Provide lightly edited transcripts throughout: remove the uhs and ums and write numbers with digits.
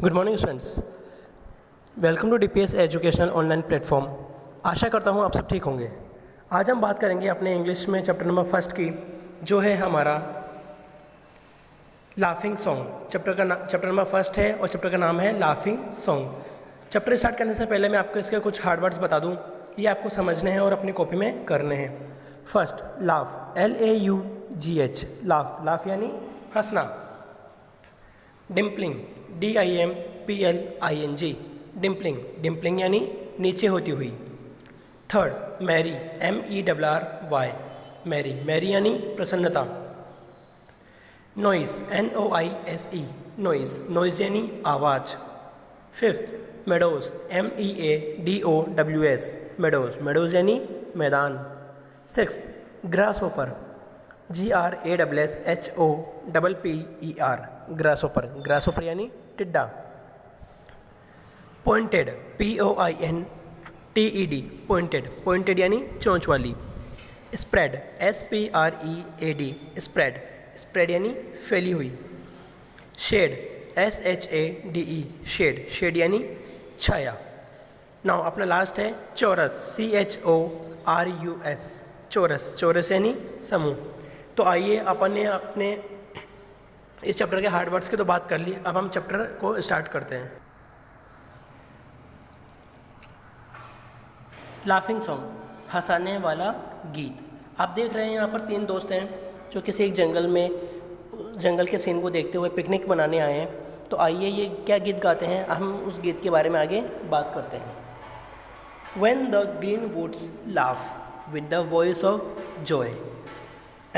Good morning students, welcome to DPS educational online platform. आशा करता हूँ आप सब ठीक होंगे। आज हम बात करेंगे अपने इंग्लिश में चैप्टर नंबर फर्स्ट की, जो है हमारा laughing song. Chapter number first है और चैप्टर का नाम है लाफिंग सॉन्ग। चैप्टर स्टार्ट करने से पहले मैं आपको इसके कुछ हार्ड वर्ड्स बता दूँ, ये आपको समझने हैं और अपनी कॉपी में करने हैं। फर्स्ट, लाफ, LAUGH, लाफ यानी हंसना। डिम्पलिंग, DIMPLING, डिम्पलिंग यानी नीचे होती हुई। थर्ड, मैरी, MERRY, मैरी यानी प्रसन्नता। नॉइस, NOISE, नॉइस यानी आवाज़। फिफ्थ, मेडोज, MEADOWS, मेडोज यानी मैदान। सिक्स्थ, ग्रासहोपर, GRASSHOPPER, ग्रासहोपर यानी टिड्डा। पॉइंटेड, POINTED, पॉइंटेड यानी चोंच वाली। स्प्रेड, SPREAD, स्प्रेड यानी फैली हुई। शेड, SHADE, शेड यानी छाया। नाउ अपना लास्ट है चौरस, CHORUS, चौरस यानी समूह। तो आइए अपन ने अपने इस चैप्टर के हार्ड वर्ड्स की तो बात कर ली, अब हम चैप्टर को स्टार्ट करते हैं। लाफिंग सॉन्ग, हंसाने वाला गीत। आप देख रहे हैं यहाँ पर तीन दोस्त हैं जो किसी एक जंगल के सीन को देखते हुए पिकनिक मनाने आए हैं। तो आइए ये क्या गीत गाते हैं, हम उस गीत के बारे में आगे बात करते हैं। When the green woods laugh with the voice of joy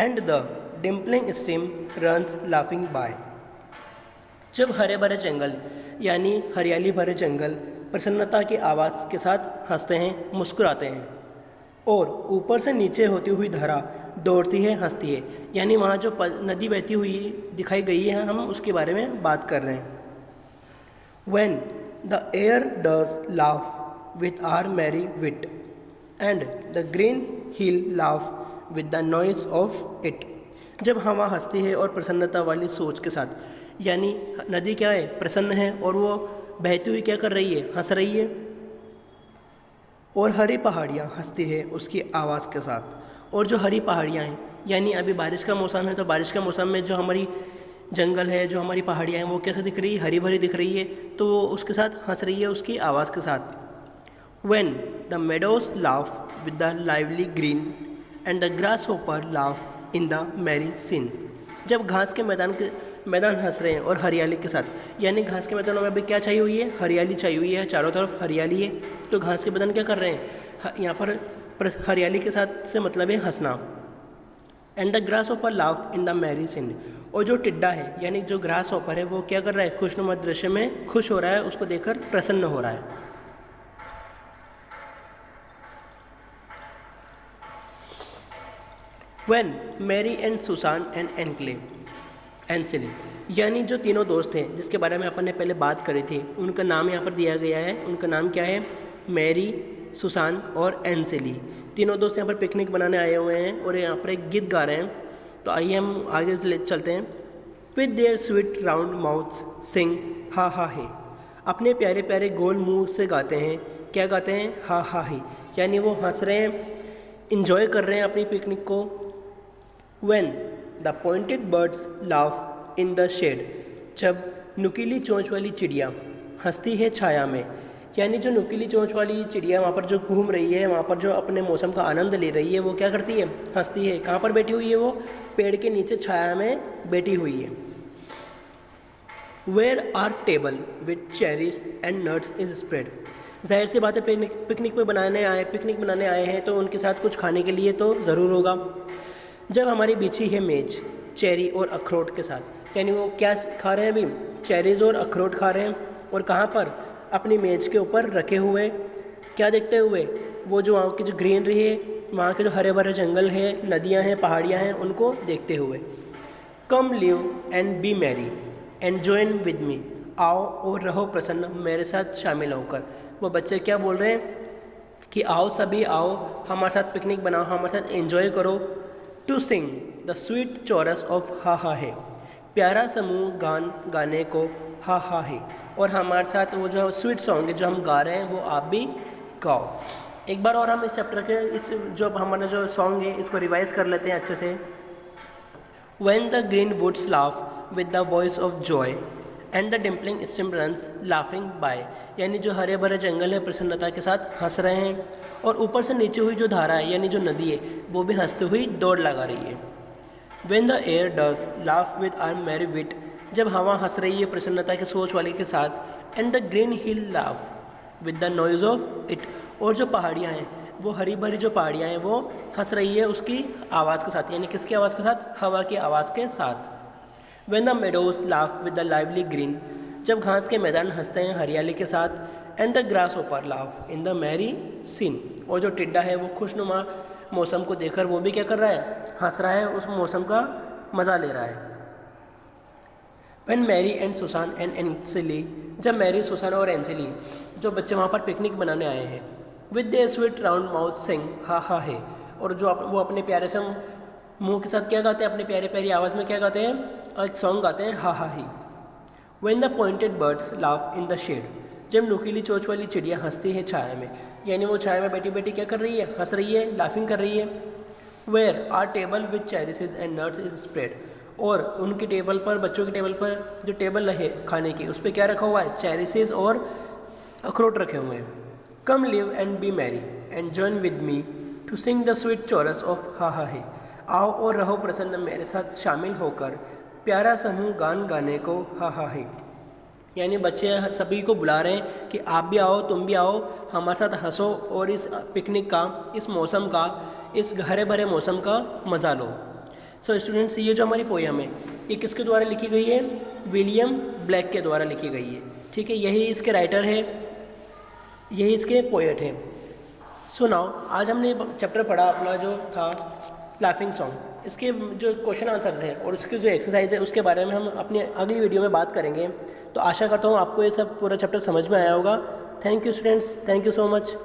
and the dimpling stream runs laughing by, जब हरे भरे जंगल यानी हरियाली भरे जंगल प्रसन्नता की आवाज़ के साथ हंसते हैं, मुस्कुराते हैं, और ऊपर से नीचे होती हुई धारा दौड़ती है, हंसती है, यानी वहाँ जो नदी बहती हुई दिखाई गई है, हम उसके बारे में बात कर रहे हैं। When the air does laugh with our merry wit and the green hill laugh with the noise of it, जब हवा हंसती है और प्रसन्नता वाली सोच के साथ, यानी नदी क्या है, प्रसन्न है और वो बहती हुई क्या कर रही है, हंस रही है, और हरी पहाड़ियाँ हंसती है उसकी आवाज़ के साथ। और जो हरी पहाड़ियाँ हैं, यानी अभी बारिश का मौसम है, तो बारिश का मौसम में जो हमारी जंगल है, जो हमारी पहाड़ियाँ हैं, वो कैसे दिख रही है, हरी भरी दिख रही है, तो वो उसके साथ हंस रही है उसकी आवाज़ के साथ। When the meadows laugh with the lively green and the grasshopper laugh in the merry scene, जब घास के मैदान हंस रहे हैं और हरियाली के साथ, यानी घास के मैदानों में अभी क्या चाहिए हुई है, हरियाली चाहिए हुई है, चारों तरफ हरियाली है, तो घास के मैदान क्या कर रहे हैं, यहाँ पर हरियाली के साथ से मतलब है हंसना। And the grasshopper laugh in the merry scene, और जो टिड्डा है यानी जो ग्रास ऑपर है, वो क्या कर रहा है, खुशनुमा दृश्य में खुश हो रहा है, उसको देखकर प्रसन्न हो रहा है। When Mary and Susan and Emily, यानी जो तीनों दोस्त हैं जिसके बारे में अपन ने पहले बात करी थी, उनका नाम यहाँ पर दिया गया है। उनका नाम क्या है, मैरी, सुसान और एंसेली। तीनों दोस्त यहाँ पर पिकनिक बनाने आए हुए हैं और यहाँ पर एक गीत गा रहे हैं। तो आइए हम आगे चलते हैं। With their sweet round mouths sing ha ha हे, अपने प्यारे प्यारे गोल मुँह से गाते हैं, क्या गाते हैं, हा हा हे, यानी वो हंस रहे हैं, इंजॉय कर रहे हैं अपनी पिकनिक को। When the pointed birds laugh in the shade, जब नुकीली चोंच वाली चिड़िया हंसती है छाया में, यानी जो नुकीली चोंच वाली चिड़िया वहाँ पर जो घूम रही है, वहाँ पर जो अपने मौसम का आनंद ले रही है, वो क्या करती है, हंसती है। कहाँ पर बैठी हुई है, वो पेड़ के नीचे छाया में बैठी हुई है। Where our table with cherries and nuts is spread, जाहिर सी बात है पिकनिक बनाने आए हैं, तो उनके साथ कुछ खाने के लिए तो ज़रूर होगा। जब हमारी बिछी है मेज चेरी और अखरोट के साथ, यानी वो क्या खा रहे हैं, अभी चेरीज़ और अखरोट खा रहे हैं, और कहाँ पर, अपनी मेज के ऊपर रखे हुए, क्या देखते हुए, वो जो वहाँ की जो ग्रीनरी है, वहाँ के जो हरे भरे जंगल है, नदियाँ हैं, पहाड़ियाँ हैं, उनको देखते हुए। Come live and be merry and join with me, आओ और रहो प्रसन्न मेरे साथ शामिल होकर। वो बच्चे क्या बोल रहे हैं कि आओ सभी आओ, हमारे साथ पिकनिक बनाओ, हमारे साथ एंजॉय करो। To sing the sweet chorus of ha ha है, प्यारा समूह गान गाने को हा हा हे, और हमारे साथ वो जो स्वीट सॉन्ग है जो हम गा रहे हैं वो आप भी गाओ। एक बार और हम इस चैप्टर के इस जो हमारा जो सॉन्ग है इसको रिवाइज कर लेते हैं अच्छे से। When the green woods laugh with the voice of joy and the dimpling stream runs laughing by, यानी जो हरे भरे जंगल है प्रसन्नता के साथ हंस रहे हैं, और ऊपर से नीचे हुई जो धारा है यानी जो नदी है वो भी हंसती हुई दौड़ लगा रही है। When the air does laugh with our merry wit, जब हवा हंस रही है प्रसन्नता के सोच वाले के साथ, and the green hill laugh with the noise of it, और जो पहाड़ियाँ हैं वो हरी भरी जो पहाड़ियाँ हैं वो हंस रही है उसकी आवाज़ के साथ, यानी किसकी आवाज़ के साथ? हवा की आवाज़ के साथ। When the meadows laugh with the lively green, जब घास के मैदान हंसते हैं हरियाली के साथ, and the grasshopper laugh in the merry scene, और जो टिड्डा है वो खुशनुमा मौसम को देखकर वो भी क्या कर रहा है? हंस रहा है, उस मौसम का मज़ा ले रहा है। When Mary and Susan and Ansley, जब मैरी, सुसान और एंसिली जो बच्चे वहाँ पर पिकनिक बनाने आए हैं, with the sweet round mouth sing ha ha है, और जो वो अपने प्यारे से मुंह के साथ क्या गाते हैं? अपने प्यारे प्यारी आवाज़ में क्या गाते हैं? एक सॉन्ग गाते हैं, ha ha he. When the pointed birds laugh in the shade, जब नुकीली चोंच वाली चिड़िया हंसती है छाया में, यानी वो छाया में बैठी बैठी क्या कर रही है? हंस रही है, लाफिंग कर रही है। Where our table with cherries and nuts is spread, और उनकी टेबल पर, बच्चों की टेबल पर जो टेबल है खाने की, उस पर क्या रखा हुआ है? चेरिसेस और अखरोट रखे हुए हैं। Come live and be merry and join with me to sing the sweet chorus of ha ha हे, आओ और रहो प्रसन्न मेरे साथ शामिल होकर प्यारा समूह गान गाने को हा हा हे, यानी बच्चे सभी को बुला रहे हैं कि आप भी आओ, तुम भी आओ, हमारे साथ हंसो और इस पिकनिक का, इस मौसम का, इस हरे भरे मौसम का मज़ा लो। सो स्टूडेंट्स, ये जो हमारी पोयम है ये किसके द्वारा लिखी गई है? विलियम ब्लैक के द्वारा लिखी गई है। ठीक है, यही इसके राइटर है, यही इसके पोएट हैं। सो नाउ आज हमने चैप्टर पढ़ा अपना जो था लाफिंग सॉन्ग, इसके जो क्वेश्चन आंसर्स हैं और उसकी जो एक्सरसाइज है उसके बारे में हम अपनी अगली वीडियो में बात करेंगे। तो आशा करता हूँ आपको ये सब पूरा चैप्टर समझ में आया होगा। Thank you students, thank you so much.